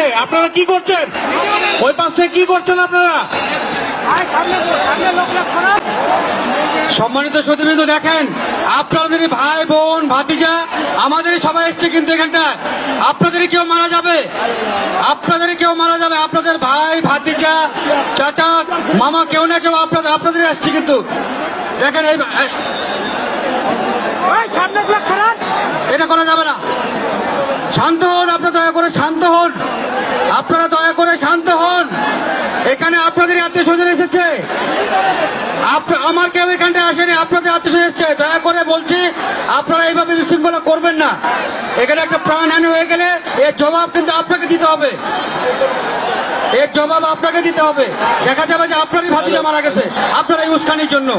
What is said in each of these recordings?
থেকে আপনারা কি করছেন? ওই পাশ থেকে কি করছেন আপনারা? সম্মানিত সতীবৃন্দ, দেখেন আপনাদের ভাই বোন ভাতিজা আমাদের সবাই এসছে, কিন্তু এখানটায় আপনাদের কেউ মারা যাবে, আপনাদের কেউ মারা যাবে, আপনাদের ভাই ভাতিজা চাচা মামা কেউ না কেউ আপনাদের আসছে, কিন্তু দেখেন এটা করা যাবে না। শান্ত হন, আপনারা দয়া করে শান্ত হন, আপনারা দয়া করে শান্ত হন। এখানে আপনাদের আত্মীয় স্বজন এসেছে, আমার কেউ এখানটায় আসেনি, আপনাদের আত্মীয় স্বজন এসেছে। দয়া করে বলছি আপনারা এইভাবে বিশৃঙ্খলা করবেন না। এখানে একটা প্রাণহানি হয়ে গেলে এর জবাব কিন্তু আপনাকে দিতে হবে, এর জবাব আপনাকে দিতে হবে। দেখা যাবে যে আপনারই ভাতিজা মারা গেছে আপনারা এই উস্কানির জন্য।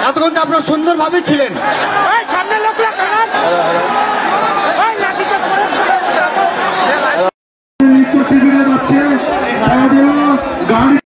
এতক্ষণ তো আপনারা সুন্দরভাবে ছিলেন।